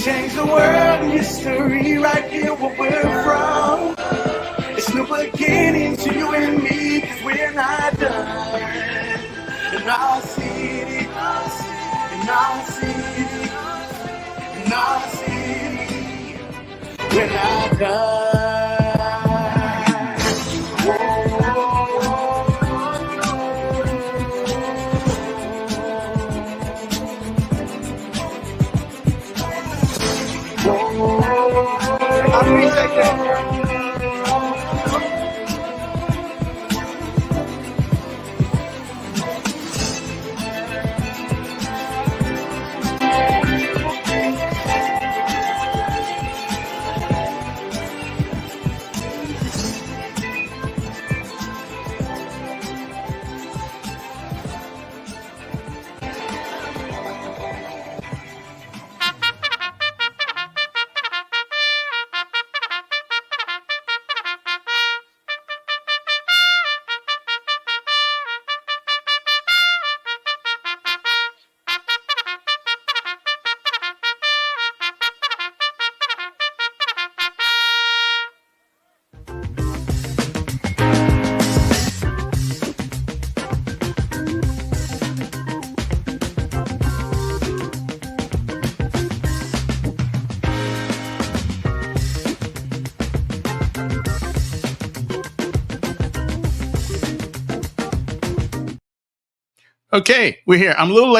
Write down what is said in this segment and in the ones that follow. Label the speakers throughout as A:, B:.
A: change the world in history right here where we're from. It's new beginning to you and me, cause we're not done. In our city, in our city, in our city, we're not done. I appreciate that. Okay, we're here. I'm a little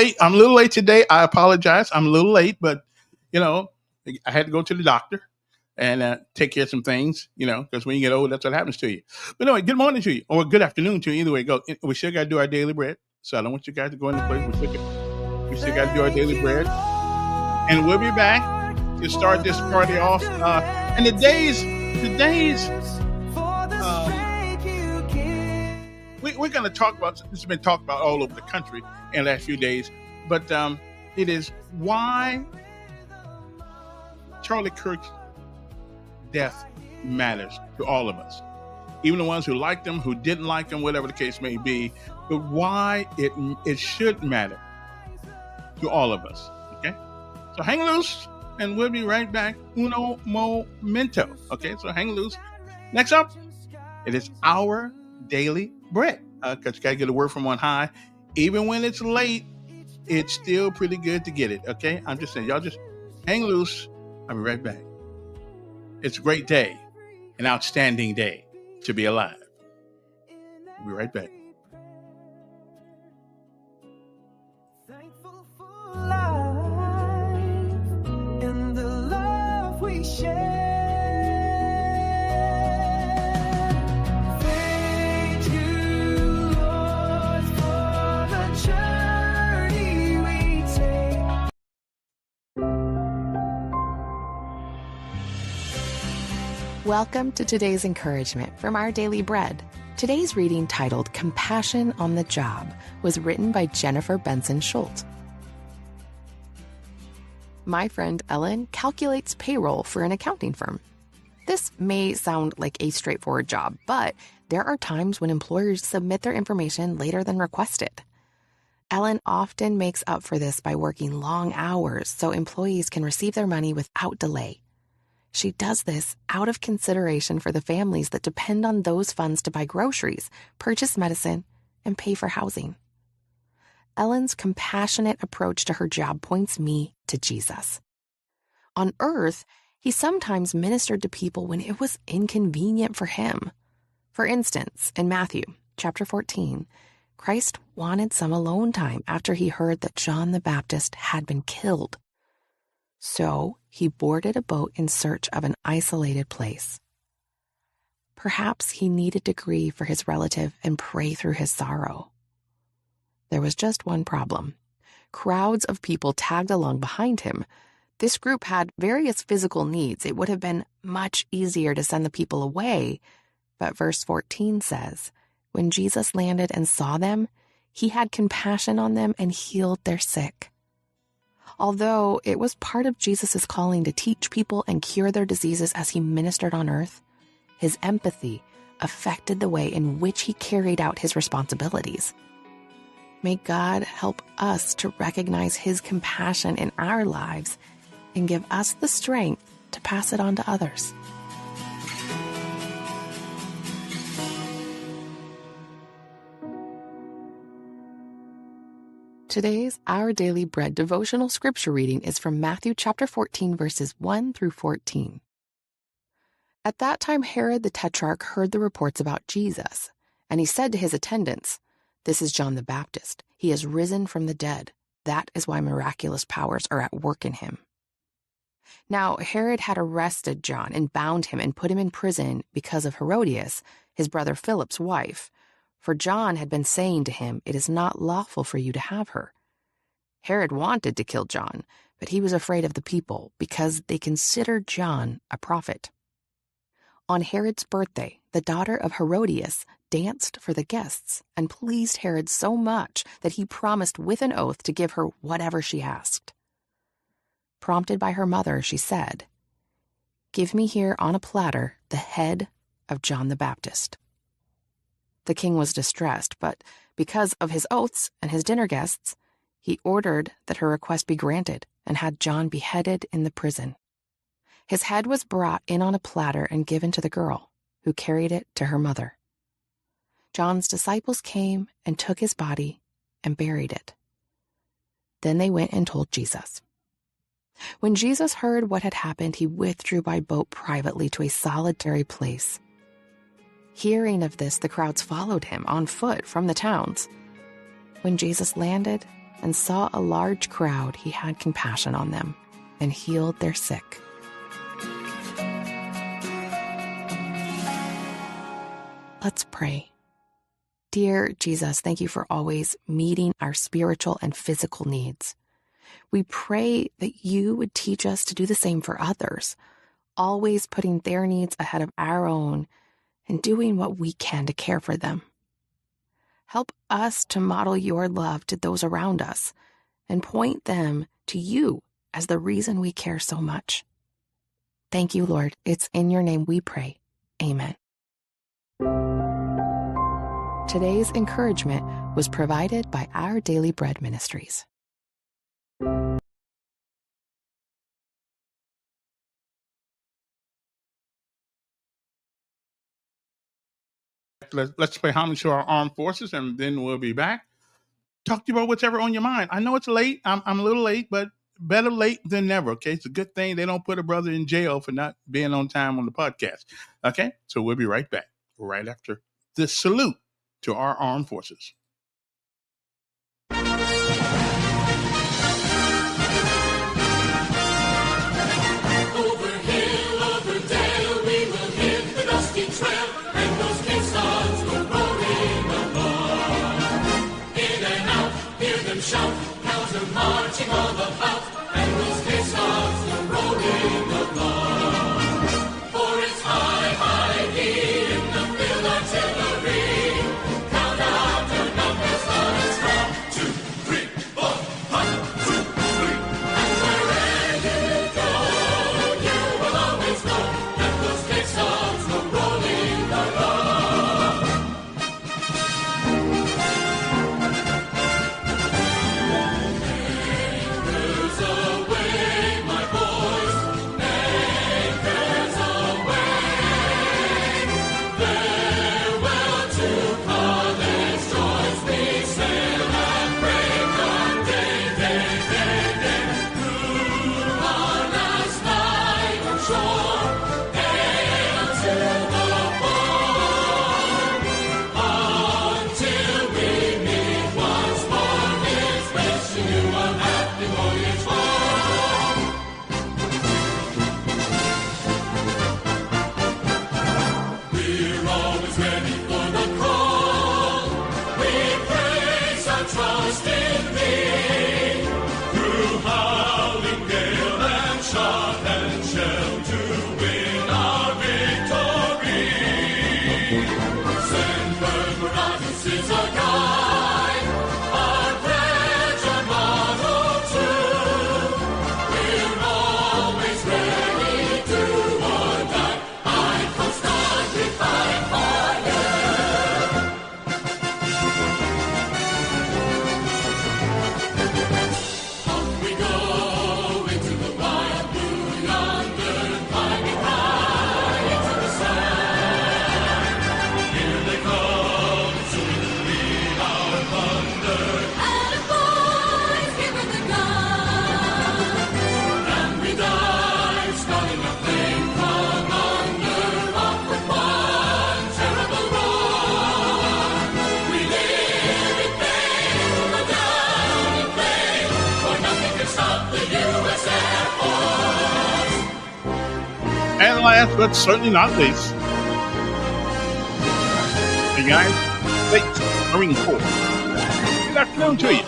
A: late today. I apologize. I'm a little late, but I had to go to the doctor and take care of some things, because when you get old, that's what happens to you. But anyway, good morning to you, or good afternoon to you. Either way, go. We still got to do our daily bread. So I don't want you guys to go in the place. We still got to do our daily bread. And we'll be back to start this party off. And today's we're going to talk about, this has been talked about all over the country in the last few days, but it is why Charlie Kirk's death matters to all of us, even the ones who liked him, who didn't like him, whatever the case may be, but why it should matter to all of us. Okay, so hang loose, and we'll be right back. Uno momento. Okay, so hang loose. Next up, it is our daily bread, because you got to get a word from on high. Even when it's late, it's still pretty good to get it. Okay, I'm just saying, y'all just hang loose. I'll be right back. It's a great day, an outstanding day to be alive. We'll be right back.
B: Thankful for life and the love we share.
C: Welcome to today's encouragement from Our Daily Bread. Today's reading, titled Compassion on the Job, was written by Jennifer Benson Schultz. My friend Ellen calculates payroll for an accounting firm. This may sound like a straightforward job, but there are times when employers submit their information later than requested. Ellen often makes up for this by working long hours so employees can receive their money without delay. She does this out of consideration for the families that depend on those funds to buy groceries, purchase medicine, and pay for housing. Ellen's compassionate approach to her job points me to Jesus. On earth, he sometimes ministered to people when it was inconvenient for him. For instance, in Matthew chapter 14, Christ wanted some alone time after he heard that John the Baptist had been killed. So he boarded a boat in search of an isolated place. Perhaps he needed to grieve for his relative and pray through his sorrow. There was just one problem. Crowds of people tagged along behind him. This group had various physical needs. It would have been much easier to send the people away. But verse 14 says, when Jesus landed and saw them, he had compassion on them and healed their sick. Although it was part of Jesus' calling to teach people and cure their diseases as he ministered on earth, his empathy affected the way in which he carried out his responsibilities. May God help us to recognize his compassion in our lives and give us the strength to pass it on to others. Today's Our Daily Bread devotional scripture reading is from Matthew chapter 14, verses 1 through 14. At that time, Herod the Tetrarch heard the reports about Jesus, and he said to his attendants, "This is John the Baptist. He has risen from the dead. That is why miraculous powers are at work in him." Now, Herod had arrested John and bound him and put him in prison because of Herodias, his brother Philip's wife. For John had been saying to him, "It is not lawful for you to have her." Herod wanted to kill John, but he was afraid of the people because they considered John a prophet. On Herod's birthday, the daughter of Herodias danced for the guests and pleased Herod so much that he promised with an oath to give her whatever she asked. Prompted by her mother, she said, "Give me here on a platter the head of John the Baptist." The king was distressed, but because of his oaths and his dinner guests, he ordered that her request be granted and had John beheaded in the prison. His head was brought in on a platter and given to the girl, who carried it to her mother. John's disciples came and took his body and buried it. Then they went and told Jesus. When Jesus heard what had happened, he withdrew by boat privately to a solitary place. Hearing of this, the crowds followed him on foot from the towns. When Jesus landed and saw a large crowd, he had compassion on them and healed their sick. Let's pray. Dear Jesus, thank you for always meeting our spiritual and physical needs. We pray that you would teach us to do the same for others, always putting their needs ahead of our own and doing what we can to care for them. Help us to model your love to those around us and point them to you as the reason we care so much. Thank you, Lord. It's in your name we pray. Amen. Today's encouragement was provided by Our Daily Bread Ministries.
A: Let's pay homage to our armed forces, and then we'll be back. Talk to you about whatever on your mind. I know it's late. I'm a little late, but better late than never, okay? It's a good thing they don't put a brother in jail for not being on time on the podcast, okay? So we'll be right back, right after this salute to our armed forces.
B: Shout, counter marching all about, and those caissons go rolling along. For it's high, high in the field artillery, count after
A: last, but certainly not least, hey guys, States Marine Corps. Good afternoon to you.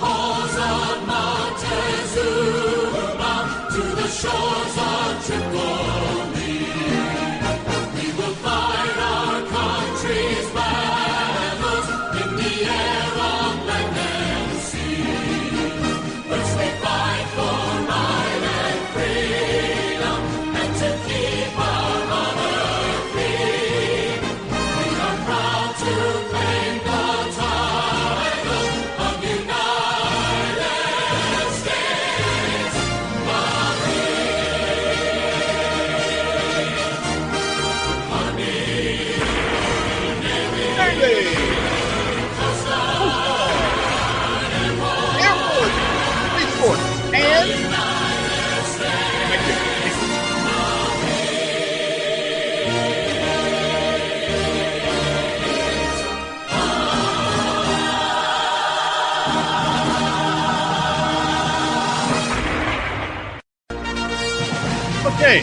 A: Okay.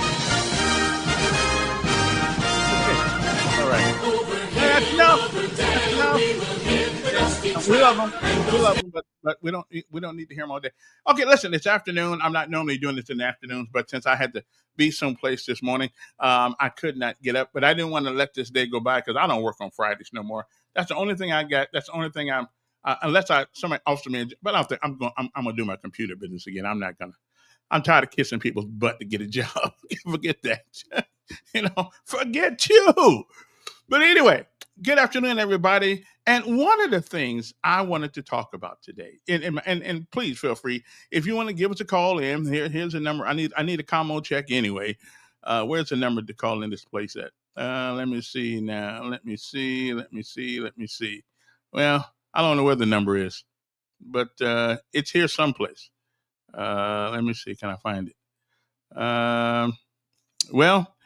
A: All right. That's enough. That's enough. We love them. We love them, but we don't need to hear them all day. Okay, listen. It's afternoon. I'm not normally doing this in the afternoons, but since I had to be someplace this morning, I could not get up. But I didn't want to let this day go by because I don't work on Fridays no more. That's the only thing I got. That's the only thing I'm. Unless somebody offers me, but I don't think I'm gonna do my computer business again. I'm not gonna. I'm tired of kissing people's butt to get a job. Forget that. Forget you. But anyway, good afternoon, everybody. And one of the things I wanted to talk about today, and please feel free if you want to give us a call in. Here's a number. I need a commo check anyway. Where's the number to call in this place at? Let me see now. Let me see. Well, I don't know where the number is, but it's here someplace. Let me see. Can I find it? Well,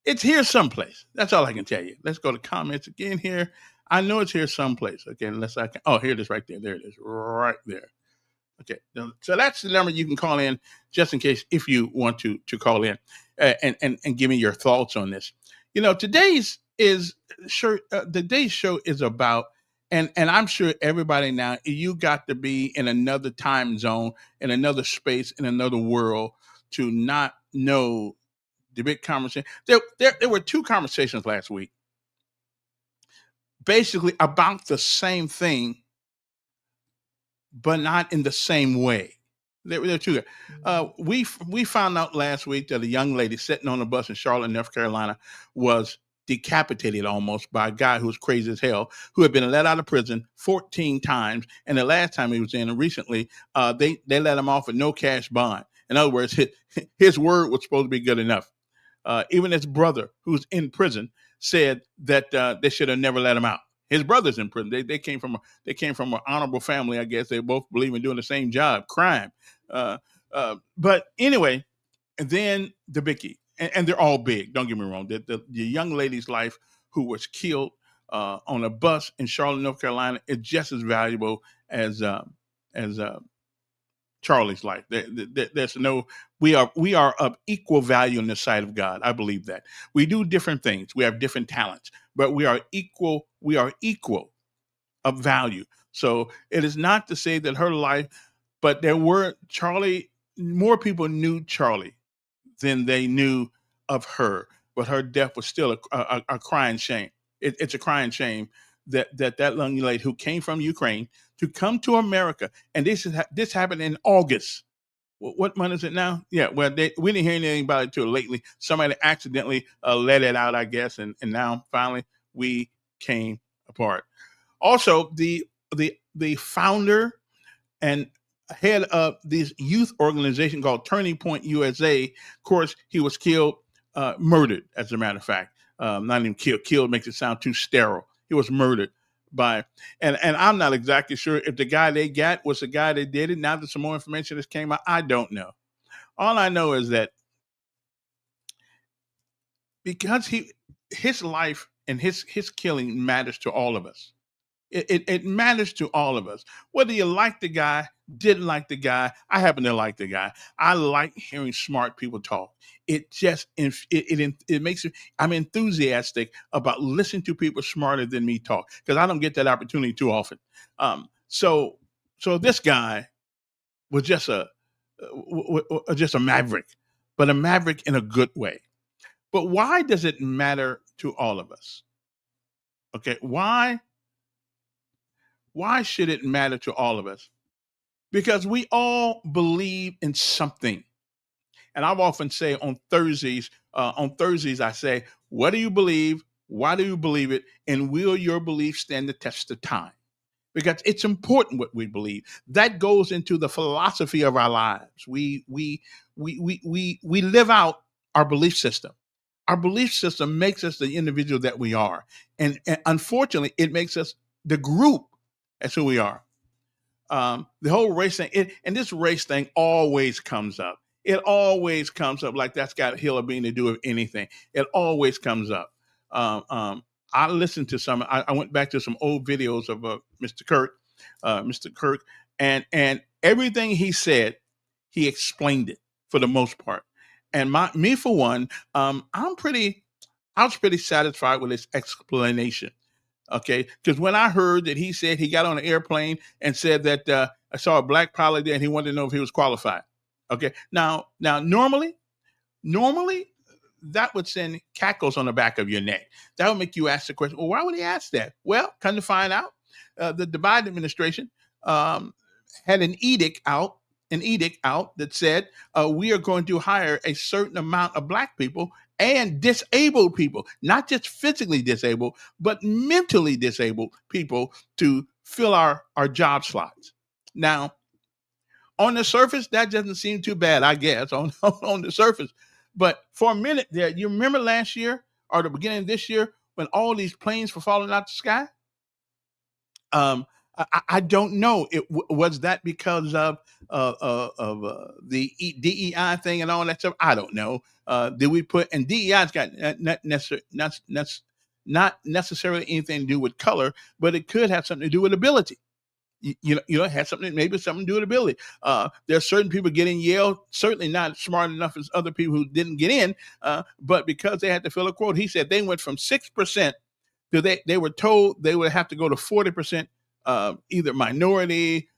A: it's here someplace. That's all I can tell you. Let's go to comments again here. I know it's here someplace. Okay, unless I can. Oh, here it is right there. There it is right there. Okay, so that's the number you can call in just in case if you want to call in and give me your thoughts on this. Today's show is about. And I'm sure everybody now, you got to be in another time zone, in another space, in another world to not know the big conversation. There were two conversations last week, basically about the same thing, but not in the same way. There were two. We found out last week that a young lady sitting on a bus in Charlotte, North Carolina, was decapitated almost by a guy who was crazy as hell, who had been let out of prison 14 times. And the last time he was in, and recently, they let him off with no cash bond. In other words, his word was supposed to be good enough. Even his brother, who's in prison, said that they should have never let him out. His brother's in prison. They came from an honorable family, I guess. They both believe in doing the same job, crime. But anyway, and then the biggie. And they're all big. Don't get me wrong. The young lady's life who was killed on a bus in Charlotte, North Carolina, is just as valuable as Charlie's life. There's no. We are of equal value in the sight of God. I believe that. We do different things. We have different talents, but we are equal. We are equal of value. So it is not to say that her life, but there were Charlie. More people knew Charlie than they knew of her, but her death was still a crying shame. It's a crying shame that young lady who came from Ukraine to come to America, and this happened in August. What month is it now? Yeah, well, we didn't hear anything about it till lately. Somebody accidentally let it out, I guess, and now finally we came apart. Also, the founder and head of this youth organization called Turning Point USA. Of course, he was killed, murdered, as a matter of fact. Not even killed. Killed makes it sound too sterile. He was murdered by, and I'm not exactly sure if the guy they got was the guy that did it. Now that some more information has came out, I don't know. All I know is that because his life and his killing matters to all of us. It matters to all of us. Whether you like the guy, didn't like the guy, I happen to like the guy. I like hearing smart people talk. It just it makes it. I'm enthusiastic about listening to people smarter than me talk because I don't get that opportunity too often. So this guy was just a maverick, but a maverick in a good way. But why does it matter to all of us? Okay, why should it matter to all of us? Because we all believe in something. And I've often say on Thursdays, I say, what do you believe? Why do you believe it? And will your belief stand the test of time? Because it's important what we believe. That goes into the philosophy of our lives. We live out our belief system. Our belief system makes us the individual that we are. And unfortunately, it makes us the group as who we are. The whole race thing, and this race thing always comes up. It always comes up like that's got hill of bean to do with anything. It always comes up. Um, um, I listened to some. I went back to some old videos of Mr. Kirk, and everything he said, he explained it for the most part. And me for one, I was pretty satisfied with his explanation. Okay, because when I heard that he said he got on an airplane and said that I saw a black pilot there and he wanted to know if he was qualified. Okay, now normally that would send cackles on the back of your neck. That would make you ask the question, well, why would he ask that? Well, come to find out, the Biden administration um, had an edict out that said we are going to hire a certain amount of black people and disabled people, not just physically disabled, but mentally disabled people to fill our job slots. Now, on the surface, that doesn't seem too bad, I guess, on the surface. But for a minute there, you remember last year or the beginning of this year when all these planes were falling out the sky? I don't know. Was that because of the DEI thing and all that stuff? I don't know. Did we put and DEI's got not necessarily anything to do with color, but it could have something to do with ability. It has something maybe something to do with ability. There are certain people getting Yale, certainly not smart enough as other people who didn't get in, but because they had to fill a quote, he said they went from 6% to they were told they would have to go to 40%, either minority,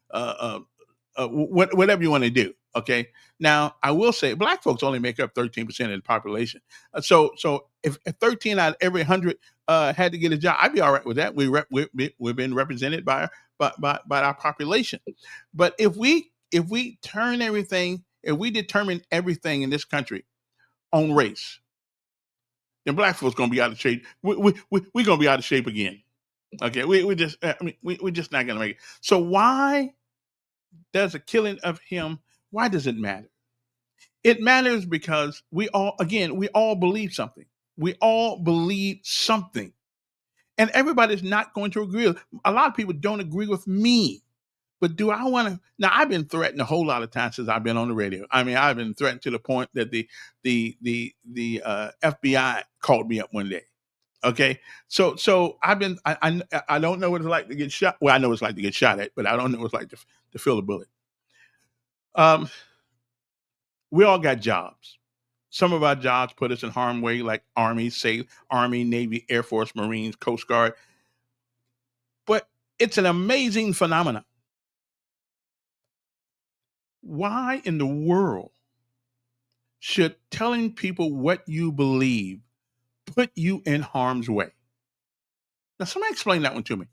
A: whatever you want to do. Okay. Now I will say black folks only make up 13% of the population. So if 13 out of every 100 had to get a job, I'd be all right with that. We've been represented by our population. But if we if we determine everything in this country on race, then black folks gonna be out of shape. We're gonna be out of shape again. Okay, we're just not gonna make it. So why does a killing of him? Why does it matter? It matters because we all believe something. We all believe something, and everybody's not going to agree. A lot of people don't agree with me. But do I want to? Now I've been threatened a whole lot of times since I've been on the radio. I mean, I've been threatened to the point that the FBI called me up one day. Okay, so I don't know what it's like to get shot. Well, I know what it's like to get shot at, but I don't know what it's like to feel a bullet. Um, we all got jobs. Some of our jobs put us in harm's way, like Army, Navy, Air Force, Marines, Coast Guard. But it's an amazing phenomenon. Why in the world should telling people what you believe put you in harm's way? Now, somebody explain that one to me.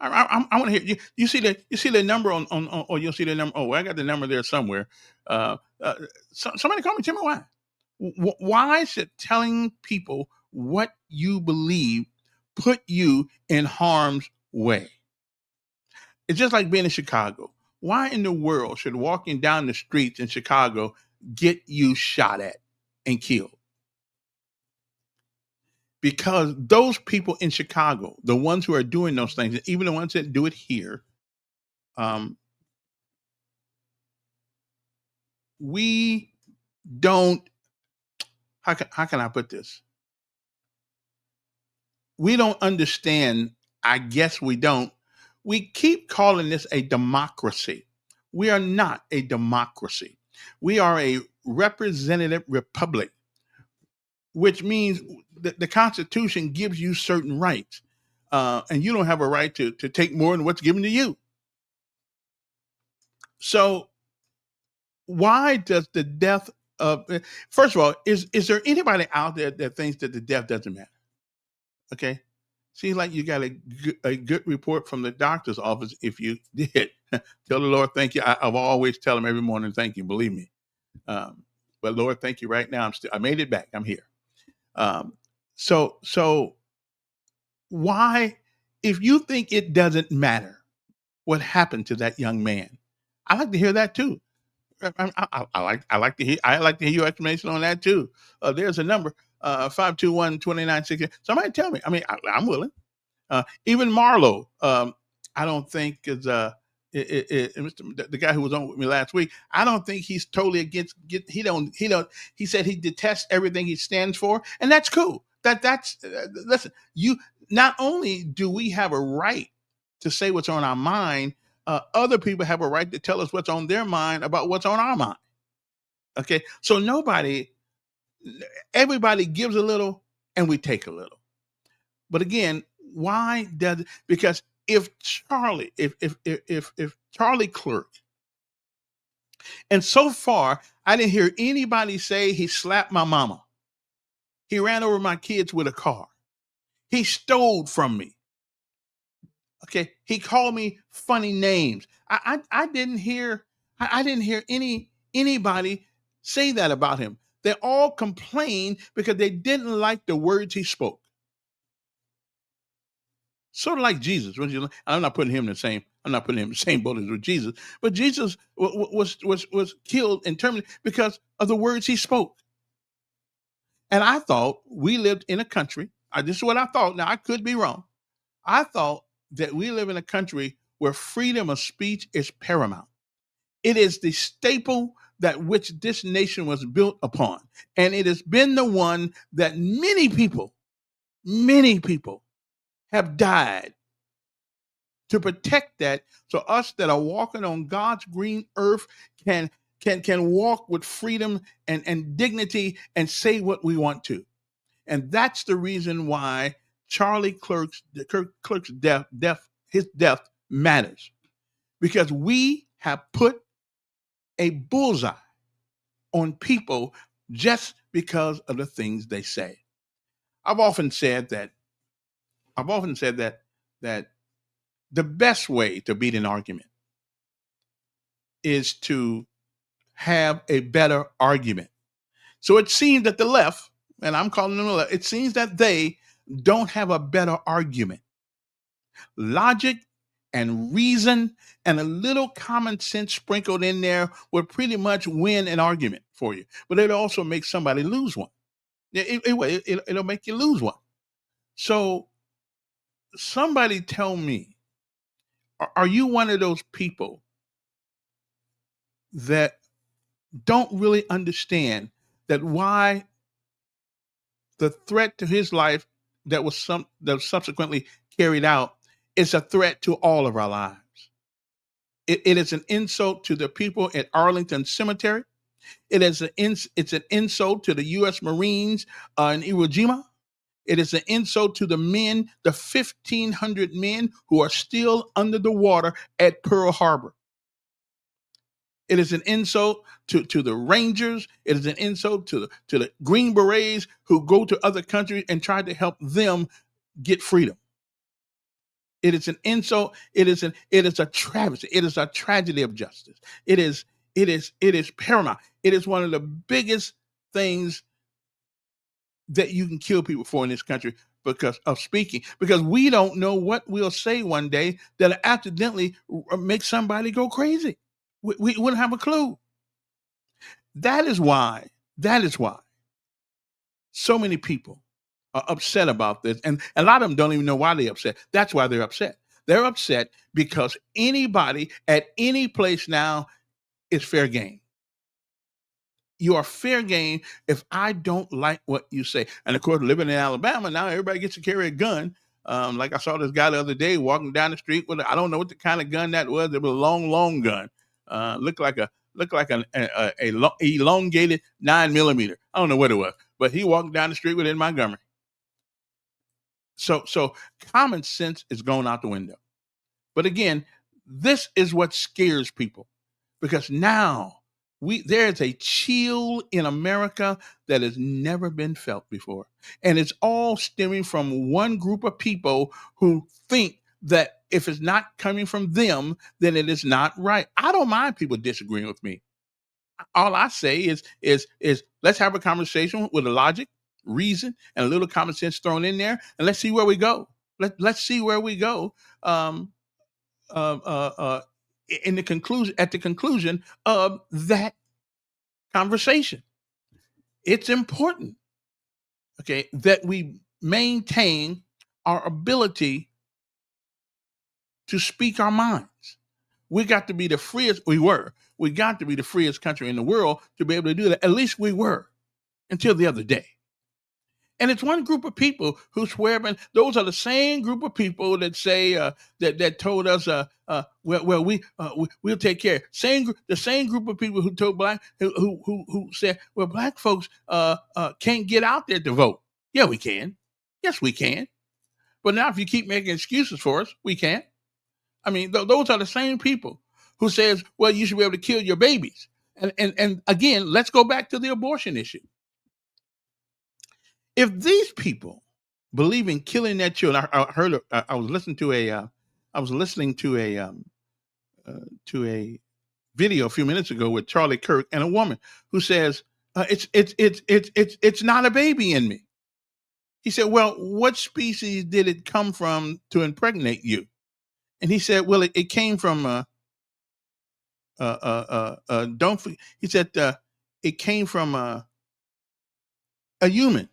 A: I want to hear you. You see the number on or you'll see the number. Oh, well, I got the number there somewhere. Somebody call me. Tell me why. Why should telling people what you believe put you in harm's way? It's just like being in Chicago. Why in the world should walking down the streets in Chicago get you shot at and killed? Because those people in Chicago, the ones who are doing those things, and even the ones that do it here, we don't. How can I put this? We don't understand. I guess we don't. we keep calling this a democracy. We are not a democracy. We are a representative republic, which means the Constitution gives you certain rights, and you don't have a right to take more than what's given to you. So, why does the death of first of all, is there anybody out there that thinks that the death doesn't matter? Okay, seems like you got a good report from the doctor's office. If you did, tell the Lord thank you. I've always tell him every morning thank you. Believe me. But Lord, thank you. Right now, I made it back. I'm here. Um, so why, if you think it doesn't matter what happened to that young man, I like to hear that too. I like to hear your explanation on that too. There's a number 521-2960. Somebody tell me. I mean, I'm willing. Even Marlo, I don't think is the guy who was on with me last week. I don't think he's totally against. He don't. He said he detests everything he stands for, and that's cool. That's listen. You not only do we have a right to say what's on our mind, other people have a right to tell us what's on their mind about what's on our mind. Okay, so everybody gives a little, and we take a little. But again, why does it? Because if Charlie Kirk, and so far I didn't hear anybody say he slapped my mama, he ran over my kids with a car, he stole from me. Okay, he called me funny names. I didn't hear anybody say that about him. They all complained because they didn't like the words he spoke. Sort of like Jesus. I'm not putting him in the same. I'm not putting him in the same boat as with Jesus. But Jesus was killed and terminated because of the words he spoke. And I thought we lived in a country. This is what I thought. Now I could be wrong. I thought that we live in a country where freedom of speech is paramount. It is the staple that which this nation was built upon, and it has been the one that many people have died to protect that, so us that are walking on God's green earth can walk with freedom and dignity and say what we want to. And that's the reason why Charlie Kirk's death matters, because we have put a bullseye on people just because of the things they say. I've often said that the best way to beat an argument is to have a better argument. So it seems that the left, and I'm calling them the left, it seems that they don't have a better argument. Logic and reason and a little common sense sprinkled in there will pretty much win an argument for you. But it'll also make somebody lose one. It'll make you lose one. So somebody tell me, are you one of those people that don't really understand that why the threat to his life that was subsequently carried out is a threat to all of our lives? It is an insult to the people at Arlington Cemetery. It's an insult to the U.S. Marines in Iwo Jima. It is an insult to the 1,500 men who are still under the water at Pearl Harbor. It is an insult to the Rangers. It is an insult to the Green Berets who go to other countries and try to help them get freedom. It is an insult. It is a travesty. It is a tragedy of justice. It is paramount. It is one of the biggest things that you can kill people for in this country because of speaking. Because we don't know what we'll say one day that'll accidentally make somebody go crazy. We wouldn't have a clue. That is why so many people are upset about this. And a lot of them don't even know why they're upset. That's why they're upset. They're upset because anybody at any place now is fair game. You are fair game if I don't like what you say. And of course, living in Alabama, now everybody gets to carry a gun. Like I saw this guy the other day walking down the street with I don't know what the kind of gun that was. It was a long gun. Looked like elongated 9mm. I don't know what it was, but he walked down the street with it in Montgomery. So common sense is going out the window. But again, this is what scares people, because now there's a chill in America that has never been felt before. And it's all stemming from one group of people who think that if it's not coming from them, then it is not right. I don't mind people disagreeing with me. All I say is let's have a conversation with a logic, reason, and a little common sense thrown in there, and let's see where we go. Let's see where we go. Uh, uh, uh, in the conclusion, at the conclusion of that conversation, it's important, okay, that we maintain our ability to speak our minds. We got to be the freest. We got to be the freest country in the world to be able to do that. At least we were until the other day. And it's one group of people who swear, and those are the same group of people that say that told us, we'll take care. The same group of people who told who said, well, black folks can't get out there to vote. Yeah, we can. Yes, we can. But now, if you keep making excuses for us, we can't. I mean, those are the same people who says, well, you should be able to kill your babies. And again, let's go back to the abortion issue. If these people believe in killing their children, I was listening to a video a few minutes ago with Charlie Kirk and a woman who says it's not a baby in me. He said, well, what species did it come from to impregnate you? And he said, well, it came from don't forget, he said it came from a human.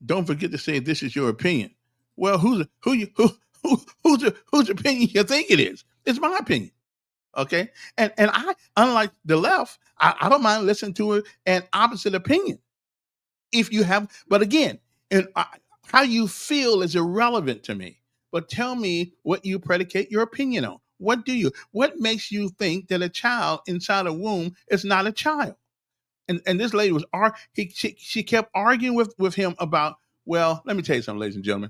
A: Don't forget to say this is your opinion. Well, whose opinion you think it is? It's my opinion. Okay. And I, unlike the left, I don't mind listening to an opposite opinion. If you have, but again, how you feel is irrelevant to me. But tell me what you predicate your opinion on. What makes you think that a child inside a womb is not a child? And this lady was she kept arguing with him about, well, let me tell you something, ladies and gentlemen.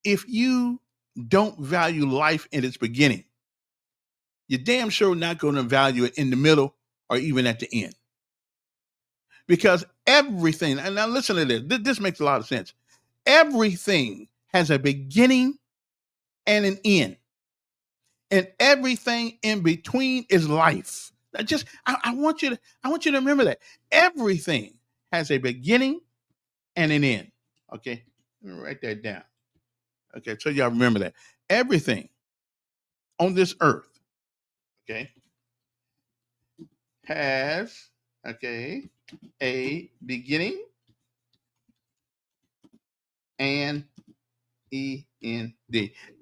A: If you don't value life in its beginning, you're damn sure not going to value it in the middle or even at the end. Because everything, and now listen to this, this makes a lot of sense. Everything has a beginning and an end. And everything in between is life. I want you to remember that everything has a beginning and an end. Okay, let me write that down. Okay, so y'all remember that everything on this earth, okay, has a beginning and END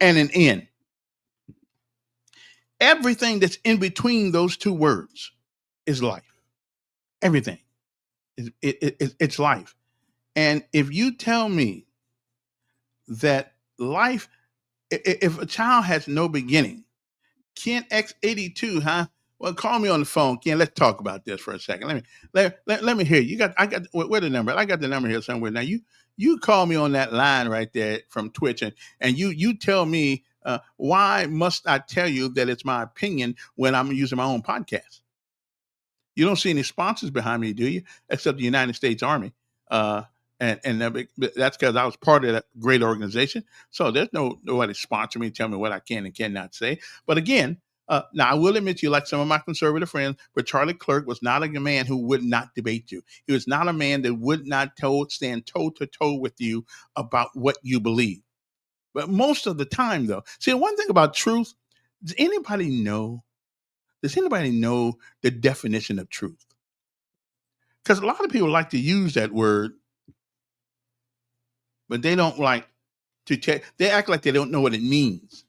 A: and an end. Everything that's in between those two words is life. Everything it's life. And if you tell me that life, if a child has no beginning, Ken X82, huh? Well, call me on the phone, Ken. Let's talk about this for a second. Let me hear you. Where the number? I got the number here somewhere. Now you call me on that line right there from Twitch, and you tell me why must I tell you that it's my opinion when I'm using my own podcast? You don't see any sponsors behind me, do you? Except the United States Army. And that's because I was part of that great organization. So there's nobody sponsoring me, tell me what I can and cannot say. But again, now I will admit to you, like some of my conservative friends, but Charlie Kirk was not a man who would not debate you. He was not a man that would not stand toe to toe with you about what you believe. But most of the time, though, see, one thing about truth, does anybody know the definition of truth? Because a lot of people like to use that word, but they don't like to check. They act like they don't know what it means.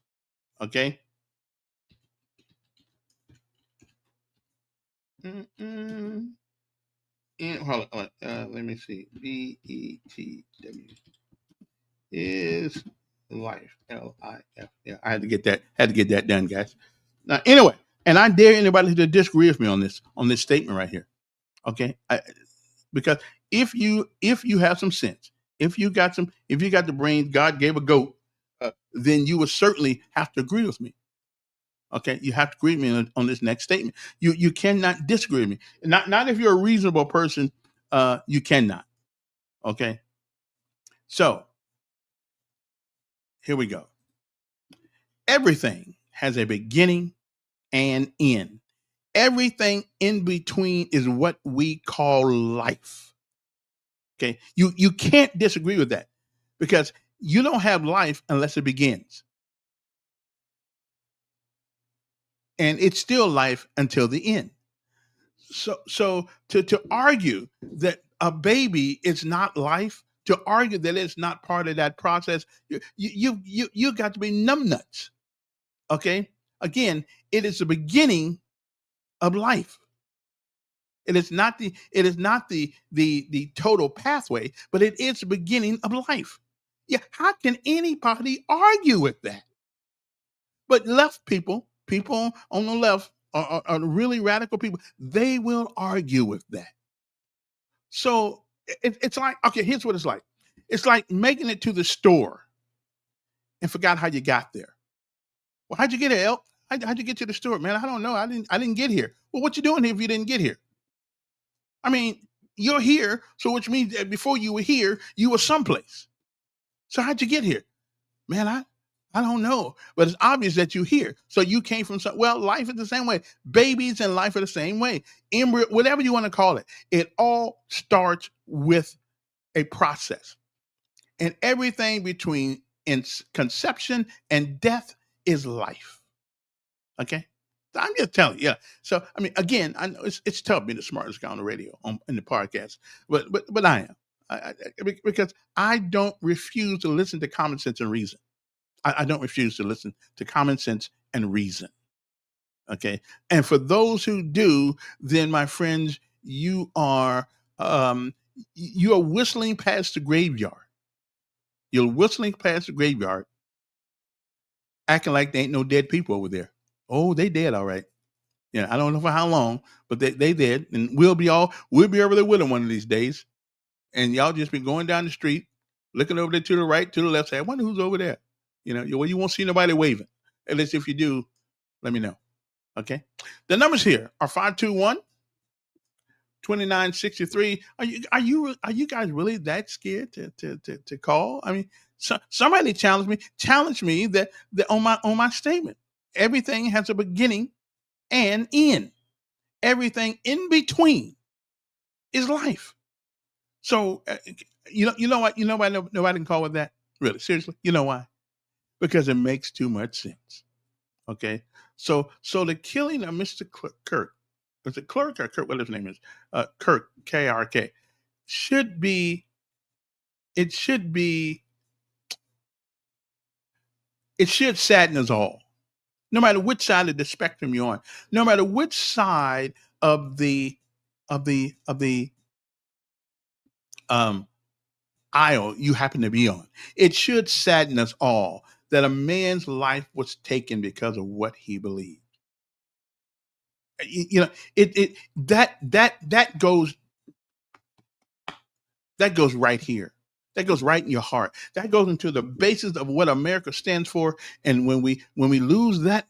A: Okay. Hold on. Let me see. BETW. is life. Life. Yeah, I had to get that done, guys. Now, anyway, and I dare anybody to disagree with me on this statement right here. Okay, because if you have some sense, if you got the brain God gave a goat, then you would certainly have to agree with me. Okay, you have to agree with me on this next statement. You cannot disagree with me. Not if you're a reasonable person. You cannot. Okay, so here we go. Everything has a beginning and end. Everything in between is what we call life. Okay, you can't disagree with that because you don't have life unless it begins, and it's still life until the end. So to argue that a baby is not life, to argue that it's not part of that process, you got to be numbnuts. Okay, again, it is the beginning of life. It is not the total pathway, but it is the beginning of life. Yeah, how can anybody argue with that? But left people on the left are really radical people. They will argue with that. So it's like, okay, here's what it's like. It's like making it to the store and forgot how you got there. Well, how'd you get here, Elk? How'd you get to the store, man? I don't know. I didn't get here. Well, what you doing here if you didn't get here? I mean, you're here, so which means that before you were here, you were someplace. So how'd you get here? Man, I don't know. But it's obvious that you're here. So you came from some, well, life is the same way. Babies and life are the same way. Embryo, whatever you want to call it. It all starts with a process. And everything between conception and death is life. Okay? I'm just telling you. Yeah. So I mean, again, I know it's tough being the smartest guy on the radio in the podcast, but I am. Because I don't refuse to listen to common sense and reason. I don't refuse to listen to common sense and reason. Okay. And for those who do, then my friends, you are whistling past the graveyard. You're whistling past the graveyard, acting like there ain't no dead people over there. Oh, they dead, all right. Yeah, I don't know for how long, but they did, and we'll be over there with them one of these days. And y'all just be going down the street, looking over there to the right, to the left, say, I wonder who's over there. You won't see nobody waving. At least if you do, let me know. Okay. The numbers here are 521-2963. Are you guys really that scared to call? I mean, somebody challenge me that on my statement. Everything has a beginning and end. Everything in between is life. So you know what? You know why nobody can call it that? Really, seriously, you know why? Because it makes too much sense. Okay, so the killing of Mr. Kirk, was it Clark or Kirk? What his name is? Kirk, Kirk, should be. It should be. It should sadden us all, no matter which side of the spectrum you're on, no matter which side of the um aisle you happen to be on. It should sadden us all that a man's life was taken because of what he believed. It that goes right here. That goes right in your heart. That goes into the basis of what America stands for. And when we lose that,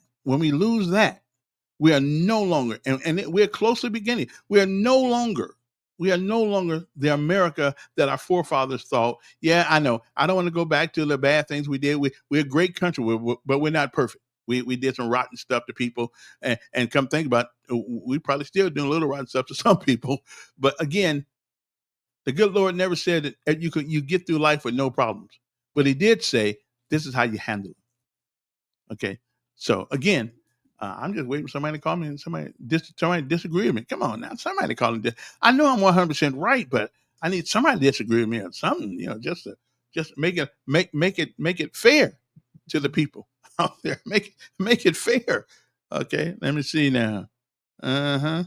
A: we are no longer, and we're closely beginning. We are no longer the America that our forefathers thought. Yeah, I know. I don't want to go back to the bad things we did. We're a great country, but we're not perfect. We did some rotten stuff to people, and come think about it, we probably still doing a little rotten stuff to some people. But again, the good Lord never said that you get through life with no problems, but He did say this is how you handle it. Okay, so again, I'm just waiting for somebody to call me and somebody disagree with me. Come on now, somebody call me. I know I'm 100% right, but I need somebody to disagree with me on something. Just make it fair to the people out there. Make it fair. Okay, let me see now. Uh huh.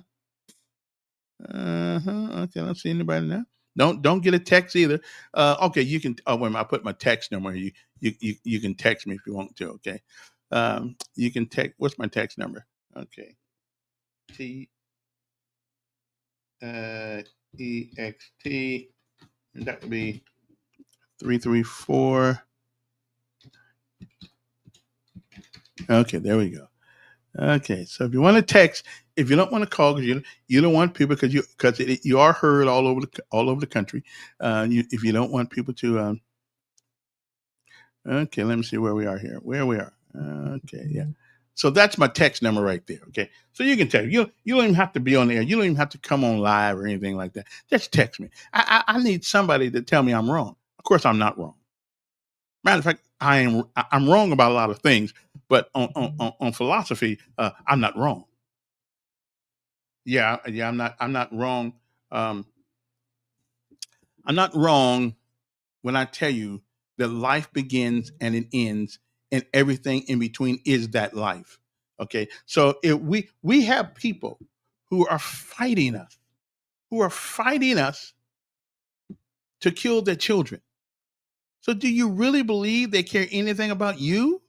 A: Uh huh. Okay, let's see anybody now. Don't get a text either. Okay, you can. Oh, wait a minute, I put my text number. You can text me if you want to. Okay, you can text. What's my text number? Okay, T EXT. That would be 334. Okay, there we go. Okay, so if you want to text, if you don't want to call, because you don't want people, because you are heard all over the country. If you don't want people to, okay, let me see where we are here. Where we are. Okay, yeah. So that's my text number right there. Okay, so you can text. You don't even have to be on there. You don't even have to come on live or anything like that. Just text me. I need somebody to tell me I'm wrong. Of course, I'm not wrong. Matter of fact, I'm wrong about a lot of things, but on philosophy, I'm not wrong. Yeah, I'm not wrong. Um, I'm not wrong when I tell you that life begins and it ends, and everything in between is that life. Okay, so if we have people who are fighting us, to kill their children. So, do you really believe they care anything about you?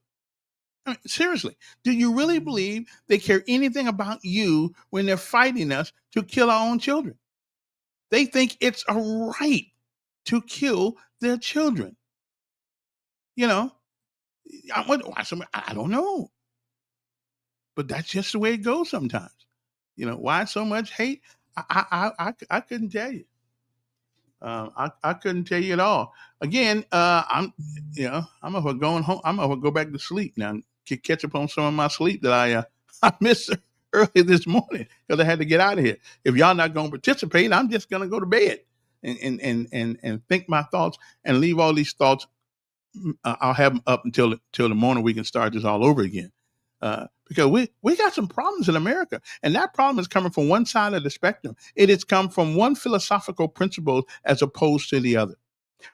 A: I mean, seriously, do you really believe they care anything about you when they're fighting us to kill our own children? They think it's a right to kill their children. You know, I wonder why I don't know, but that's just the way it goes sometimes. Why so much hate? I couldn't tell you. I couldn't tell you at all. Again, I'm over going home. I'm over go back to sleep now. Catch up on some of my sleep that I missed early this morning because I had to get out of here. If y'all not going to participate, I'm just going to go to bed and think my thoughts and leave all these thoughts. I'll have them up until the morning we can start this all over again. Because we got some problems in America, and that problem is coming from one side of the spectrum. It has come from one philosophical principle as opposed to the other.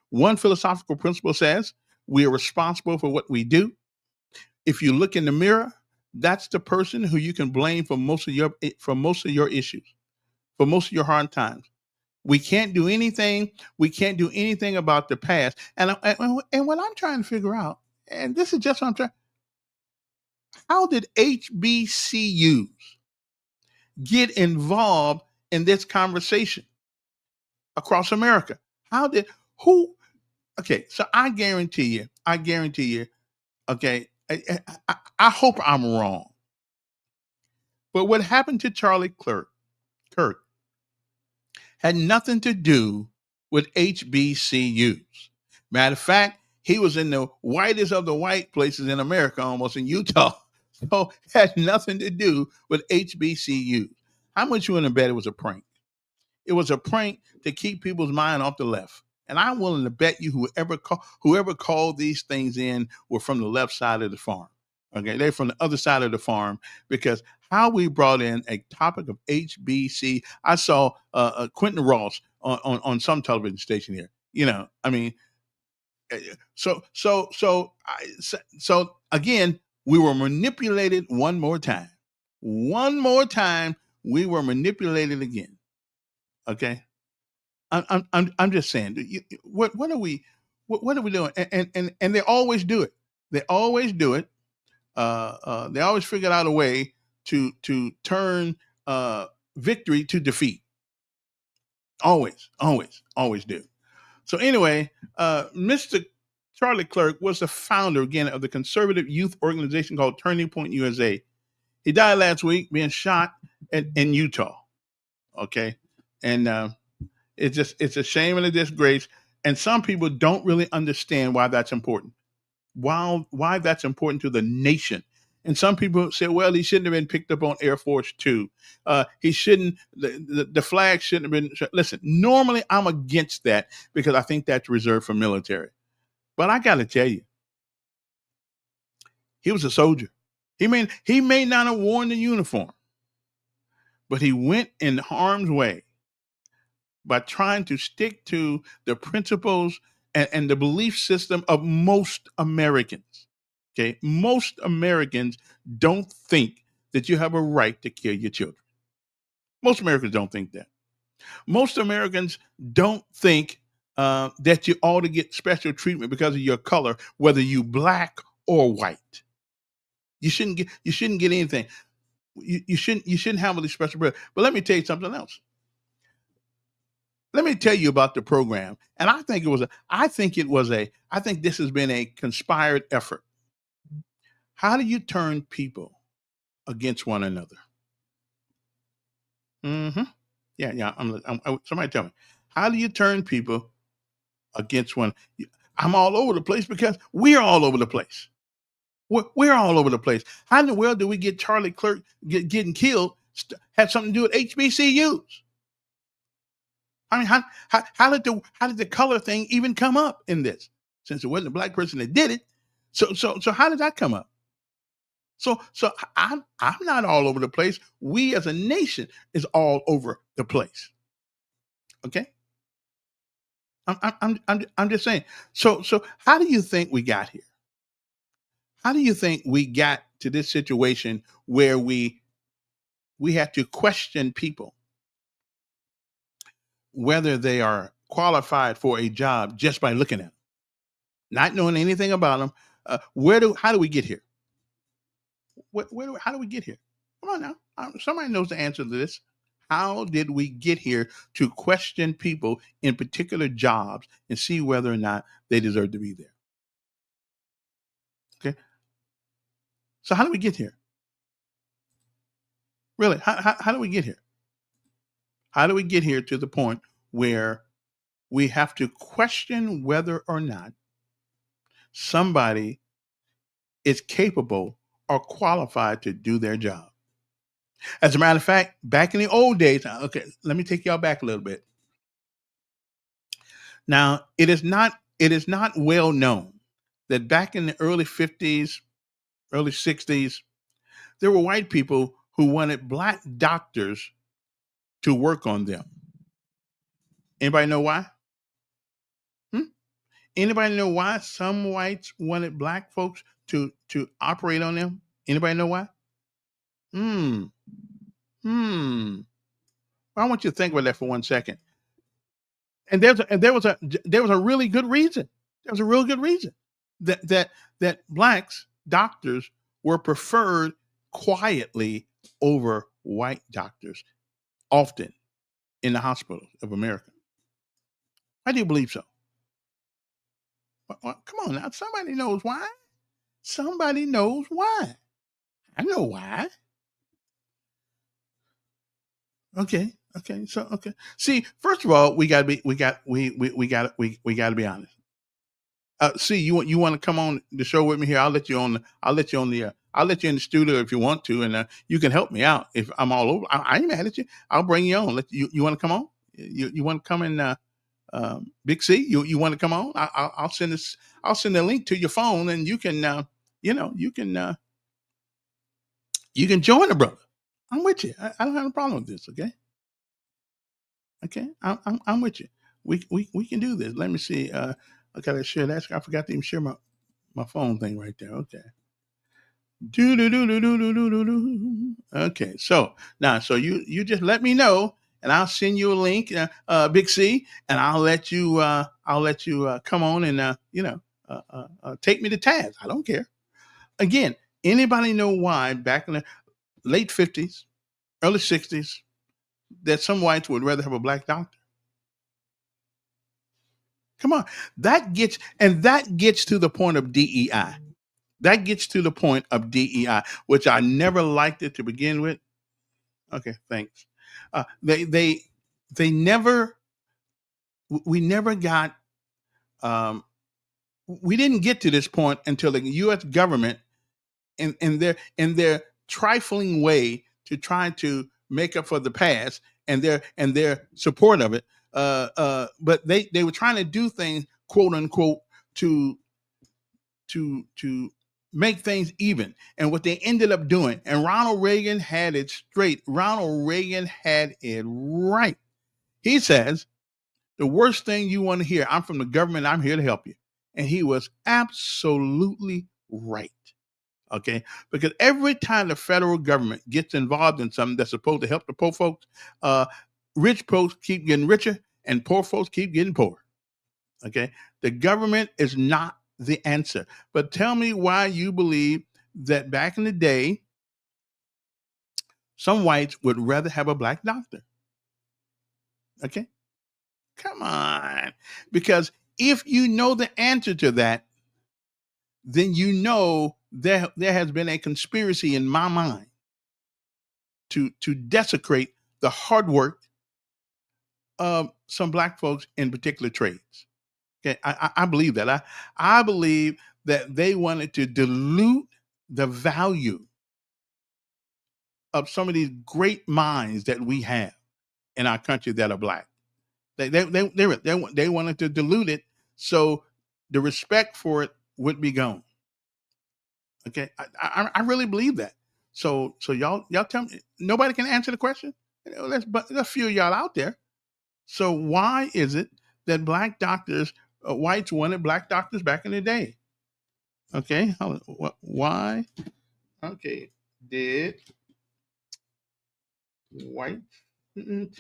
A: One philosophical principle says we are responsible for what we do. If you look in the mirror, that's the person who you can blame for most of your issues, for most of your hard times. We can't do anything. We can't do anything about the past. And what I'm trying to figure out, and this is just what I'm trying. How did HBCUs get involved in this conversation across America? Who? Okay, so I guarantee you, okay, I hope I'm wrong. But what happened to Charlie Kirk had nothing to do with HBCUs. Matter of fact, he was in the whitest of the white places in America, almost in Utah. So it had nothing to do with HBCUs. How much you want to bet it was a prank? It was a prank to keep people's mind off the left. And I'm willing to bet you whoever called these things in were from the left side of the farm. Okay, they're from the other side of the farm because how we brought in a topic of HBC. I saw Quentin Ross on some television station here. I mean, so again, we were manipulated one more time. One more time, we were manipulated again. Okay, I'm just saying. What are we? What are we doing? And they always do it. They always do it. They always figured out a way to turn victory to defeat. Always do. So anyway, Mr. Charlie Kirk was the founder again of the conservative youth organization called Turning Point USA. He died last week, being shot in Utah. Okay, and it's a shame and a disgrace. And some people don't really understand why that's important. Why that's important to the nation. And some people say, well, he shouldn't have been picked up on Air Force Two. He shouldn't. The flag shouldn't have been. Listen, normally I'm against that because I think that's reserved for military. But I got to tell you, he was a soldier. He may not have worn the uniform, but he went in harm's way by trying to stick to the principles and the belief system of most Americans. Okay, most Americans don't think that you have a right to kill your children. Most Americans don't think that. Most Americans don't think that you ought to get special treatment because of your color, whether you black or white. You shouldn't get anything. You shouldn't have all these special privileges. But let me tell you something else. Let me tell you about the program. And I think this has been a conspired effort. How do you turn people against one another? Hmm. Yeah. Somebody tell me. How do you turn people against one? I'm all over the place because we're all over the place. We're all over the place. How in the world did we get Charlie Kirk getting killed? Had something to do with HBCUs? I mean, how did the color thing even come up in this? Since it wasn't a black person that did it, so how did that come up? So I'm not all over the place. We as a nation is all over the place. Okay, I'm just saying. So how do you think we got here? How do you think we got to this situation where we have to question people whether they are qualified for a job just by looking at them, not knowing anything about them? How do we get here? How do we get here? Come on now. Somebody knows the answer to this. How did we get here to question people in particular jobs and see whether or not they deserve to be there? Okay. So how do we get here? Really? How do we get here? How do we get here to the point where we have to question whether or not somebody is capable or qualified to do their job? As a matter of fact, back in the old days, okay, let me take y'all back a little bit. Now, it is not well known that back in the early 50s, early 60s, there were white people who wanted black doctors to work on them. Anybody know why? Hmm? Anybody know why some whites wanted black folks to operate on them? Anybody know why? Hmm. Hmm. I want you to think about that for 1 second. And there was a really good reason. There was a real good reason that blacks doctors were preferred quietly over white doctors often in the hospitals of America. Why do you believe so? Well, come on now, somebody knows why. Somebody knows why. I know why. Okay. Okay. So okay. See, first of all, we got to be honest. See, you want to come on the show with me here? I'll let you in the studio if you want to, and you can help me out if I'm all over. I ain't mad at you. I'll bring you on. You want to come on? You want to come in? Big C, you want to come on? I'll send this. I'll send a link to your phone, and you can you can join the brother. I'm with you. I don't have a problem with this. Okay. Okay. I'm with you. We can do this. Let me see. I gotta share that. I forgot to even share my phone thing right there. Okay. Do do do do do do do do do. Okay. So now, so you just let me know, and I'll send you a link, Big C, and I'll let you come on and take me to task. I don't care. Again, anybody know why back in the late 50s, early 60s, that some whites would rather have a black doctor? Come on. That gets to the point of DEI. That gets to the point of DEI, which I never liked it to begin with. Okay, thanks. They never we never got we didn't get to this point until the US government in their trifling way to try to make up for the past and their support of it. But they were trying to do things, quote unquote, to to make things even. And what they ended up doing, and Ronald Reagan had it straight. Ronald Reagan had it right. He says, the worst thing you want to hear, I'm from the government, I'm here to help you. And he was absolutely right. Okay. Because every time the federal government gets involved in something that's supposed to help the poor folks, uh, rich folks keep getting richer and poor folks keep getting poorer. Okay. The government is not the answer. But tell me why you believe that back in the day, some whites would rather have a black doctor. Okay. Come on. Because if you know the answer to that, then you know there has been a conspiracy in my mind to desecrate the hard work of some black folks in particular trades. Okay, I believe that. I believe that they wanted to dilute the value of some of these great minds that we have in our country that are black. They wanted to dilute it so the respect for it would be gone. Okay, I really believe that. So y'all tell me, nobody can answer the question. There's a few of y'all out there. So why is it that black doctors, whites wanted black doctors back in the day? Okay, why? Okay, did white in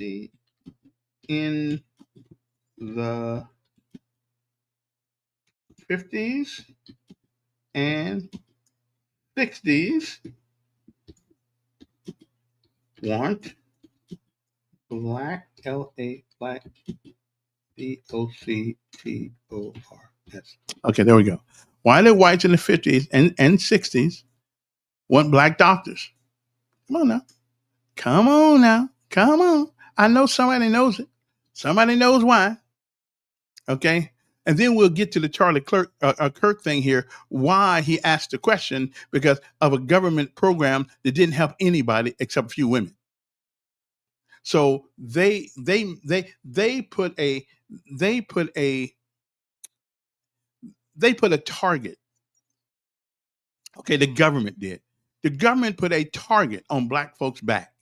A: the 50s and 60s want black, L-A, black, D-O-C-T-O-R-S. Okay, there we go. Why did whites in the 50s and 60s want black doctors? Come on now. Come on now. Come on. I know somebody knows it. Somebody knows why. Okay. And then we'll get to the Charlie Kirk thing here. Why he asked the question because of a government program that didn't help anybody except a few women. So they put a target. Okay, the government did. The government put a target on black folks' back.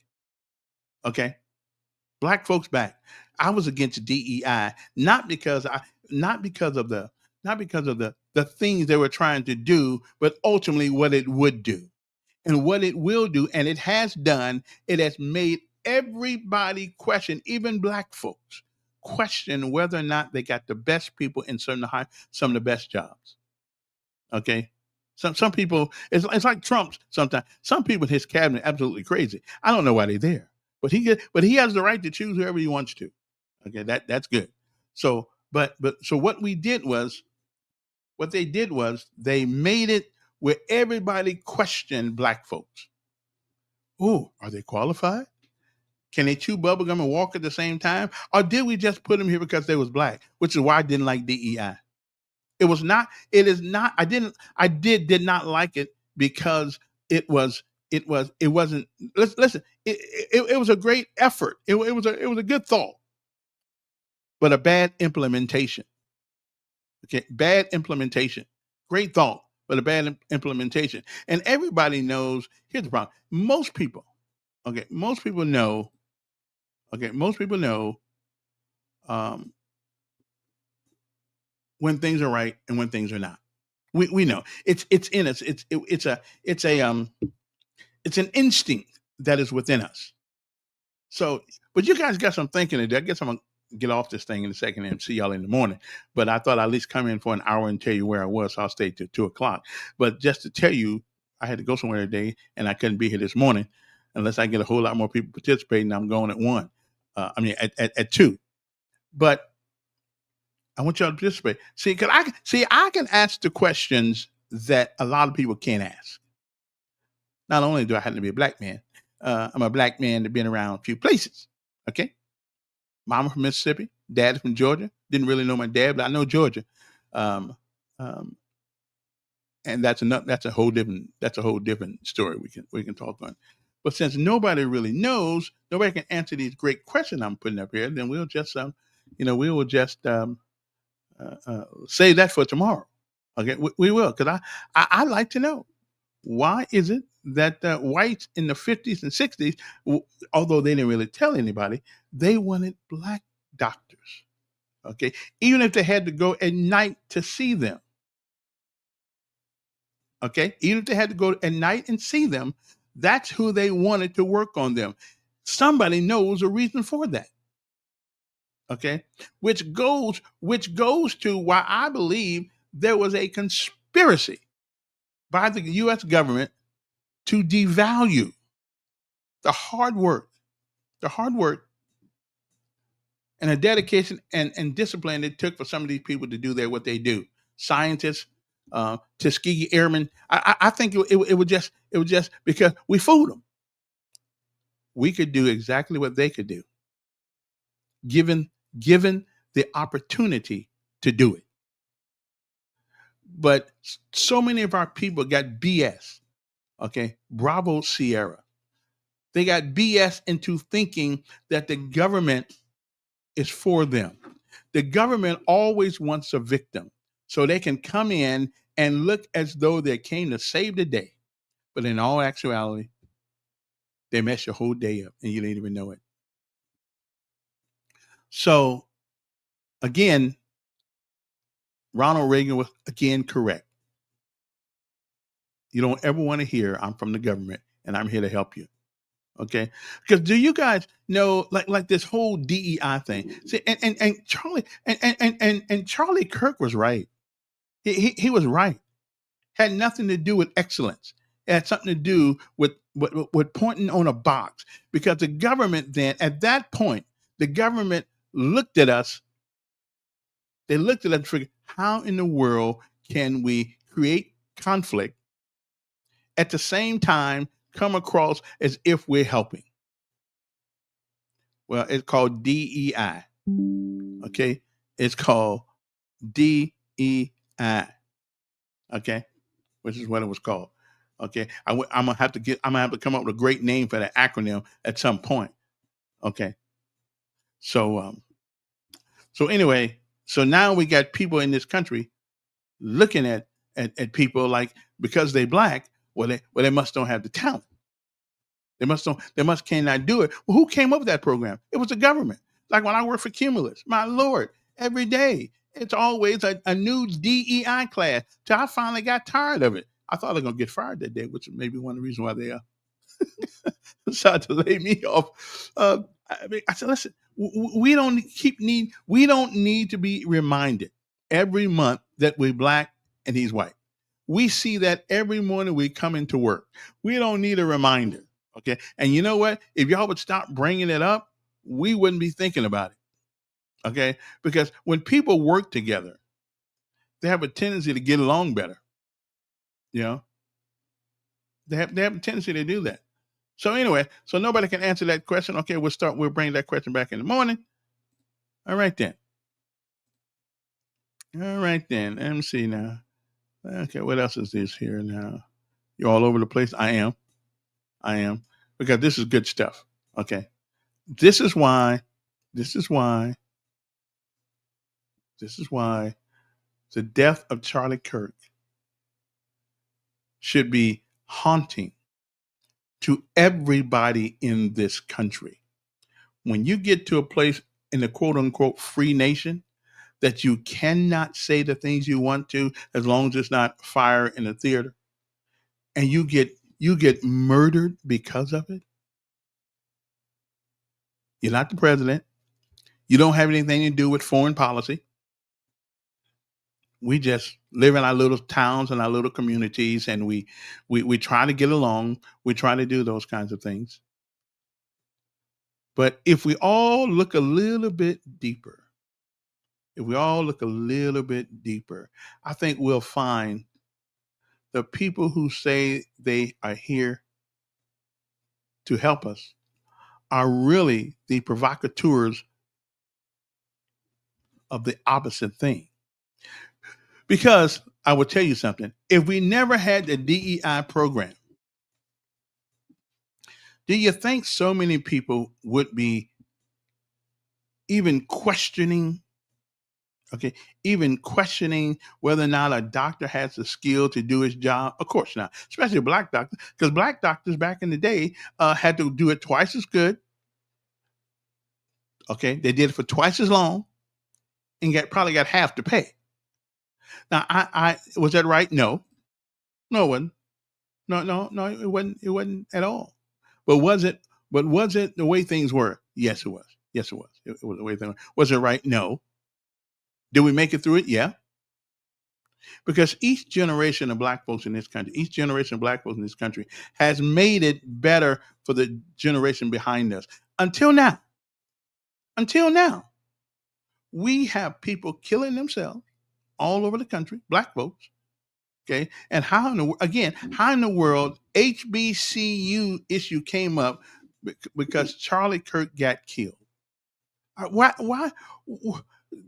A: Okay, black folks' back. I was against DEI not because of the things they were trying to do, but ultimately what it would do and what it will do, and it has done. It has made everybody question, even black folks, question whether or not they got the best people in some of the best jobs. Okay. Some people, it's like Trump's sometimes. Some people in his cabinet absolutely crazy. I don't know why they're there, but he has the right to choose whoever he wants to. Okay, that's good. So, so what they did was they made it where everybody questioned black folks. Oh, are they qualified? Can they chew bubblegum and walk at the same time? Or did we just put them here because they was black? Which is why I didn't like DEI. It is not. I did not like it because it wasn't. Listen. It was a great effort. It was a good thought, but a bad implementation. Okay, bad implementation. Great thought, but a bad implementation. And everybody knows. Here's the problem. Most people know. Okay, most people know. When things are right and when things are not. We know it's in us. It's an instinct that is within us. So, but you guys got some thinking to do. I guess I'm gonna get off this thing in a second and see y'all in the morning. But I thought I'd at least come in for an hour and tell you where I was. So I'll stay till 2:00. But just to tell you, I had to go somewhere today and I couldn't be here this morning unless I get a whole lot more people participating. I'm going at 1. At 2. But I want y'all to participate. I can ask the questions that a lot of people can't ask. Not only do I happen to be a black man, I'm a black man that's been around a few places. Okay, mama from Mississippi, dad from Georgia. Didn't really know my dad, but I know Georgia. And that's a whole different story we can talk on. But since nobody really knows, nobody can answer these great questions I'm putting up here, then we'll just save that for tomorrow. Okay, we will, because I like to know why is it that whites in the 50s and 60s, although they didn't really tell anybody, they wanted black doctors. Okay, even if they had to go at night to see them. Okay, even if they had to go at night and see them, that's who they wanted to work on them. Somebody knows a reason for that. Okay, which goes to why I believe there was a conspiracy by the U.S. government to devalue the hard work, the hard work and the dedication and discipline it took for some of these people to do what they do. Scientists, Tuskegee Airmen. I think it would just because we fooled them. We could do exactly what they could do, given the opportunity to do it. But so many of our people got BS. Okay, Bravo Sierra. They got BS into thinking that the government is for them. The government always wants a victim so they can come in and look as though they came to save the day. But in all actuality, they mess your whole day up and you didn't even know it. So again, Ronald Reagan was again correct. You don't ever want to hear I'm from the government and I'm here to help you. Okay, because do you guys know like this whole DEI thing? See, and Charlie and Charlie Kirk was right. He was right. Had nothing to do with excellence. It had something to do with pointing on a box. Because the government then, at that point, the government looked at us. They looked at us and figured, how in the world can we create conflict at the same time come across as if we're helping? Well, it's called DEI. Okay, it's called DEI. Okay, which is what it was called. Okay, I'm gonna have to come up with a great name for that acronym at some point. Okay, so anyway, so now we got people in this country looking at people like because they black, they must don't have the talent. They must cannot do it. Well, who came up with that program? It was the government. Like when I work for Cumulus, my Lord, every day it's always a new DEI class. Till I finally got tired of it. I thought I was gonna get fired that day, which may be one of the reasons why they decided to lay me off. I said, listen, we don't need to be reminded every month that we're black and he's white. We see that every morning we come into work. We don't need a reminder. Okay. And you know what? If y'all would stop bringing it up, we wouldn't be thinking about it. Okay. Because when people work together, they have a tendency to get along better. You know, they have a tendency to do that. So anyway, so nobody can answer that question. Okay. We'll bring that question back in the morning. All right then. Let me see now. Okay. What else is this here now? You're all over the place. I am. Because this is good stuff. Okay. This is why the death of Charlie Kirk should be haunting to everybody in this country. When you get to a place in the quote unquote free nation that you cannot say the things you want to as long as it's not fire in the theater, and you get murdered because of it. You're not the president. You don't have anything to do with foreign policy. We just live in our little towns and our little communities, and we try to get along. We try to do those kinds of things. But if we all look a little bit deeper, I think we'll find the people who say they are here to help us are really the provocateurs of the opposite thing. Because I will tell you something, if we never had the DEI program, do you think so many people would be even questioning whether or not a doctor has the skill to do his job? Of course not, especially a black doctor, because black doctors back in the day had to do it twice as good. Okay, they did it for twice as long and probably got half the pay. Now, I was that right? No, it wasn't. No, it wasn't. It wasn't at all. But was it the way things were? Yes, it was. Yes, it was. It was the way things were. Was it right? No. Did we make it through it? Yeah. Because each generation of black folks in this country, each generation of black folks in this country has made it better for the generation behind us. Until now, we have people killing themselves all over the country, black folks. Okay. And how in the world HBCU issue came up because Charlie Kirk got killed? Why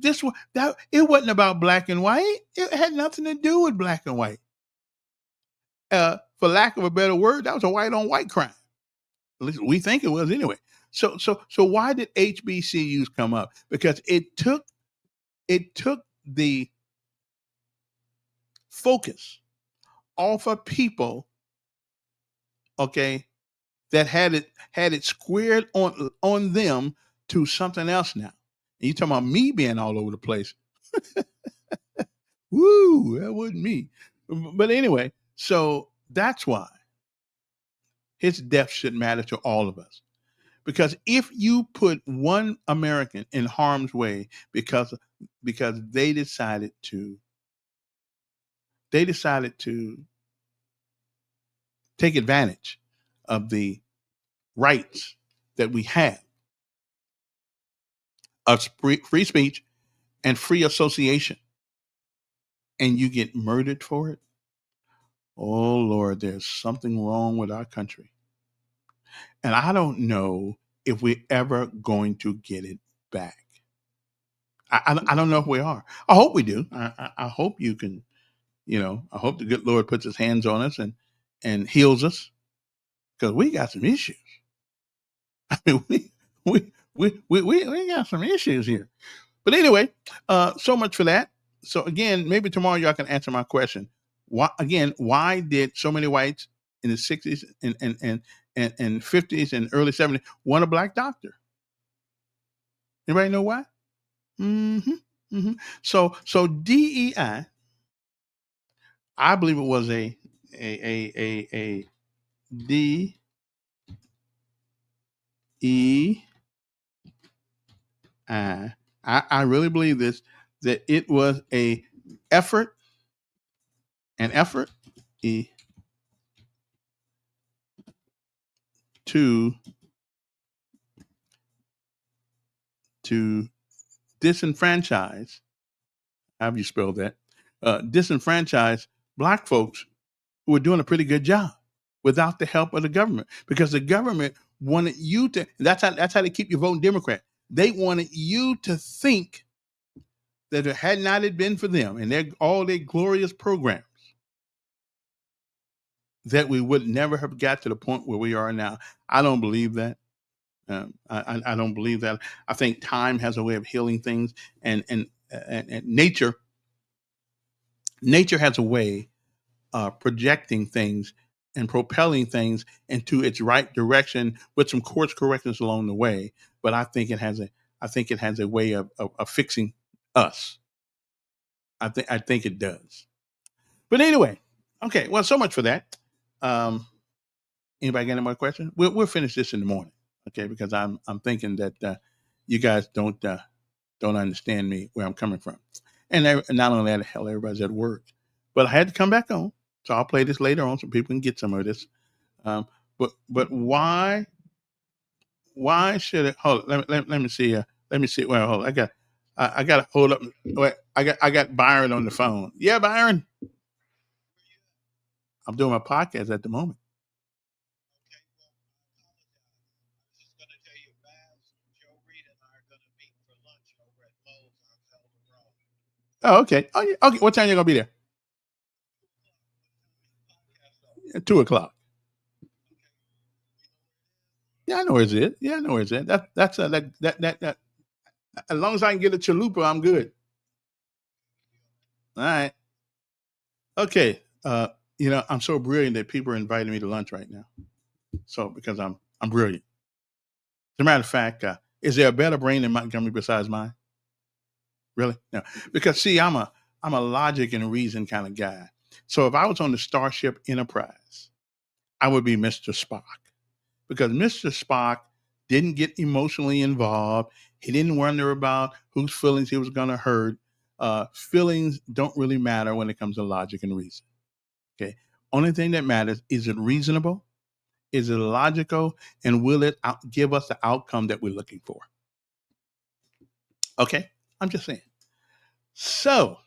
A: this was that it wasn't about black and white. It had nothing to do with black and white. For lack of a better word, that was a white on white crime. At least we think it was anyway. So why did HBCUs come up? Because it took the focus off of people, okay, that had it squared on them to something else now. And you talking about me being all over the place. Woo, that wasn't me. But anyway, so that's why his death should matter to all of us. Because if you put one American in harm's way because they decided to take advantage of the rights that we have of free speech and free association, and you get murdered for it, oh Lord, there's something wrong with our country. And I don't know if we're ever going to get it back. I don't know if we are. I hope we do. I hope you can, I hope the good Lord puts his hands on us and heals us, because we got some issues. I mean, we got some issues here. But anyway, so much for that. So again, maybe tomorrow y'all can answer my question. Why did so many whites in the 60s and 50s and early 70s want a black doctor? Anybody know why? So DEI, I believe it was a D E I really believe this, that it was an effort to disenfranchise, how do you spell that? Disenfranchise black folks who were doing a pretty good job without the help of the government, because the government wanted you to. That's how they keep you voting Democrat. They wanted you to think that it had not it been for them and all their glorious programs, that we would never have got to the point where we are now. I don't believe that. I don't believe that. I think time has a way of healing things, and nature has a way of projecting things and propelling things into its right direction with some course corrections along the way. But I think it has a way of fixing us. I think it does. But anyway, okay. Well, so much for that. Anybody got any more questions? We'll finish this in the morning, okay? Because I'm thinking that you guys don't understand me, where I'm coming from, and not only that, hell, everybody's at work, but I had to come back on, so I'll play this later on so people can get some of this. But why should it? Hold on, let me see. Let me see. Well, hold on. I got to hold up. Wait, I got Byron on the phone. Yeah, Byron. I'm doing my podcast at the moment. Oh, okay. Oh, yeah. Okay. What time you gonna be there? 2:00. Yeah, I know where it's at. Yeah, I know where it's at. That. As long as I can get a chalupa, I'm good. All right. Okay. I'm so brilliant that people are inviting me to lunch right now. So because I'm brilliant. As a matter of fact, is there a better brain in Montgomery besides mine? Really? No. Because see, I'm a logic and reason kind of guy. So if I was on the Starship Enterprise, I would be Mr. Spock. Because Mr. Spock didn't get emotionally involved. He didn't wonder about whose feelings he was going to hurt. Feelings don't really matter when it comes to logic and reason. Okay. Only thing that matters, is it reasonable? Is it logical? And will it give us the outcome that we're looking for? Okay. I'm just saying. So,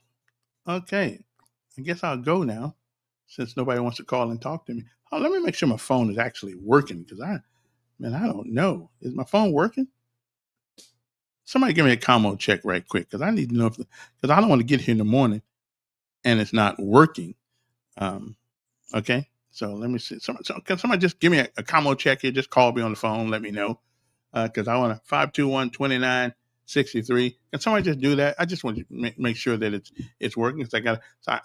A: okay. I guess I'll go now since nobody wants to call and talk to me. Oh, let me make sure my phone is actually working because I don't know. Is my phone working? Somebody give me a commo check right quick because I need to know because I don't want to get here in the morning and it's not working. Okay. So let me see. Can somebody just give me a commo check here? Just call me on the phone. Let me know. Because I want to 521-2963. Can somebody just do that? I just want to make sure that it's working. Because I got. So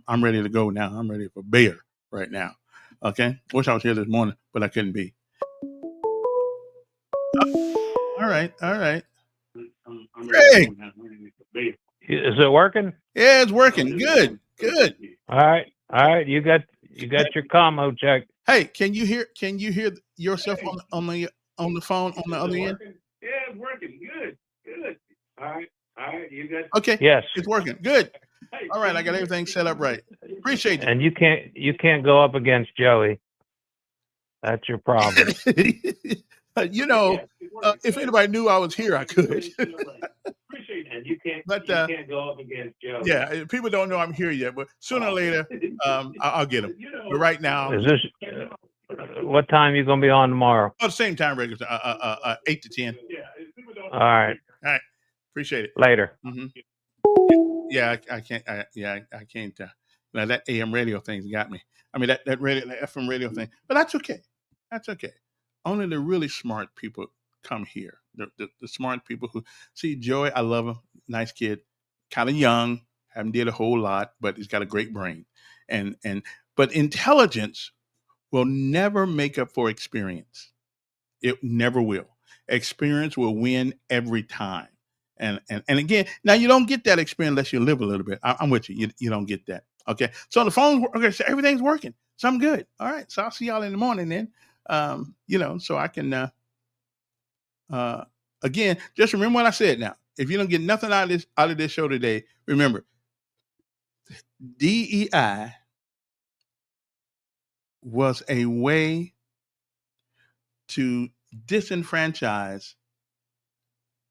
A: I'm ready to go now. I'm ready for bear right now. Okay. Wish I was here this morning, but I couldn't be. All right. Greg.
D: Is it working?
A: Yeah, it's working. Good.
D: All right. You got your commo check.
A: Hey, can you hear yourself on the phone on the other end?
D: Yeah, it's working. Good. All right. You got.
A: Okay.
D: Yes,
A: it's working. Good. All right, I got everything set up right. Appreciate it.
D: And you can't go up against Joey. That's your problem.
A: If anybody knew I was here, I could.
D: And you can't go up against Joey.
A: Yeah, people don't know I'm here yet, but sooner or later, I'll get them. But right now,
D: Is this what time you gonna be on tomorrow?
A: the same time, regular, 8 to 10.
D: All right.
A: Appreciate it.
D: Later.
A: Mm-hmm. Yeah, I can't. I can't. That AM radio thing's got me. I mean, that FM radio thing. But that's okay. Only the really smart people come here. The smart people who see Joey. I love him. Nice kid. Kind of young. Haven't did a whole lot, but he's got a great brain. But intelligence will never make up for experience. It never will. Experience will win every time. And again, now you don't get that experience unless you live a little bit. I'm with you. You don't get that. Okay. So the phone's okay. So everything's working. So I'm good. All right. So I'll see y'all in the morning then. So I can again, just remember what I said now. If you don't get nothing out of this show today, remember DEI was a way to disenfranchise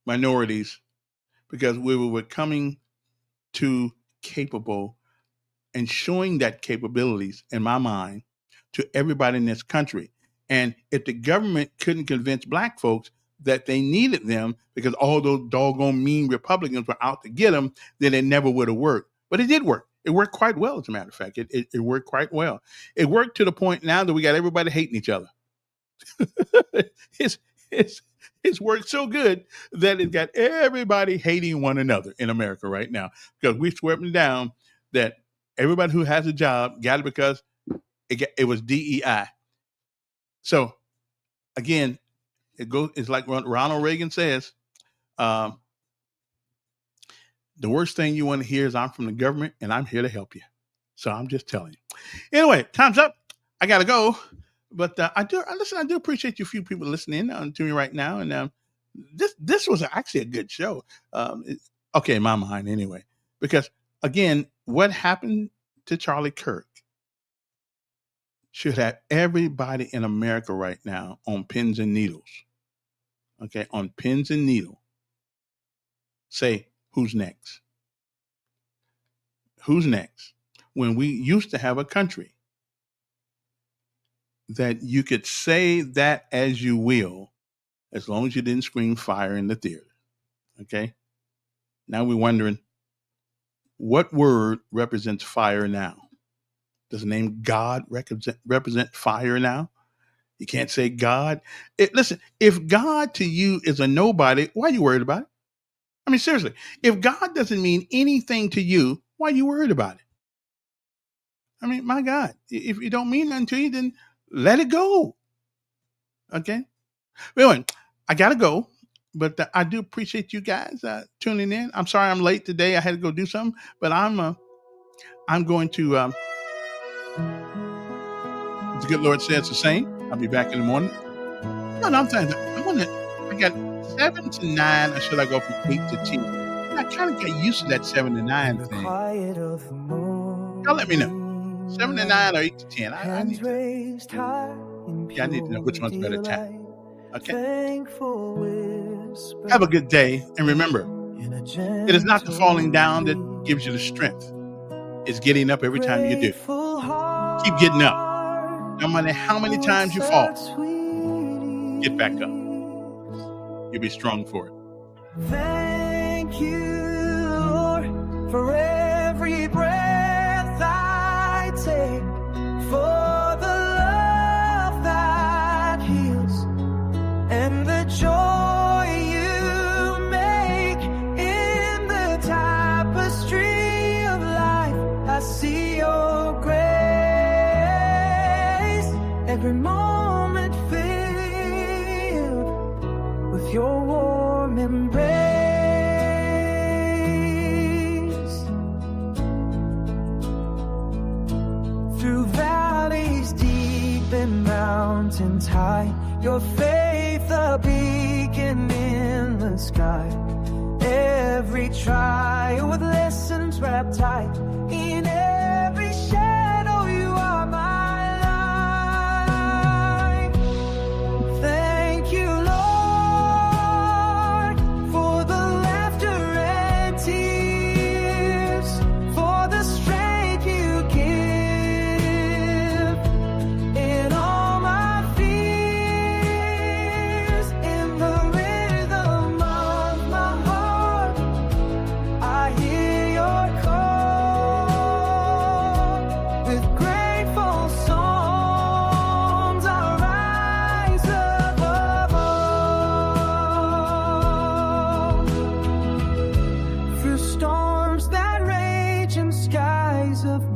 A: minorities because we were becoming too capable and showing that capabilities, in my mind, to everybody in this country. And if the government couldn't convince black folks that they needed them because all those doggone mean Republicans were out to get them, then it never would have worked. But it did work. It worked quite well, as a matter of fact. It worked quite well. It worked to the point now that we got everybody hating each other. It's worked so good that it got everybody hating one another in America right now because we swept them down that everybody who has a job got it because it was DEI. So again, it's like Ronald Reagan says, the worst thing you want to hear is I'm from the government and I'm here to help you. So I'm just telling you. Anyway, time's up. I got to go. But I do appreciate you few people listening to me right now. And this was actually a good show. Okay, in my mind anyway. Because again, what happened to Charlie Kirk should have everybody in America right now on pins and needles. Okay, on pins and needles. Say, who's next? Who's next? When we used to have a country that you could say that as you will, as long as you didn't scream fire in the theater. Okay? Now we're wondering, what word represents fire now? Does the name God represent fire now? You can't say God. Listen, if God to you is a nobody, why are you worried about it? I mean, seriously, if God doesn't mean anything to you, why are you worried about it? I mean, my God, if it don't mean nothing to you, then let it go. Okay. Anyway, I gotta go, but I do appreciate you guys tuning in. I'm sorry I'm late today. I had to go do something, but I'm going to. The good Lord says the same. I'll be back in the morning. Well, I'm saying I got 7 to 9, or should I go from 8 to 10? I kind of got used to that 7 to 9 thing. Y'all let me know. 7 to 9 or 8 to 10. I need to. Yeah, I need to know which one's better time. Okay. Have a good day, and remember, it is not the falling down that gives you the strength. It's getting up every time you do. Keep getting up. No matter how many times you fall, get back up. You'll be strong for it.
B: Thank you, Lord, for every breath I take, for the love that heals, and the joy you make in the tapestry of life. I see your grace, every moment filled with your warm embrace. Through valleys deep and mountains high, your faith a beacon in the sky. Every trial with lessons wrapped tight, in every shadow you are my light. Thank you, Lord, for the laughter and tears, for the strength you give in all my fears. In the rhythm of my heart, I hear your call. With grateful songs, I rise above all. Through storms that rage and skies of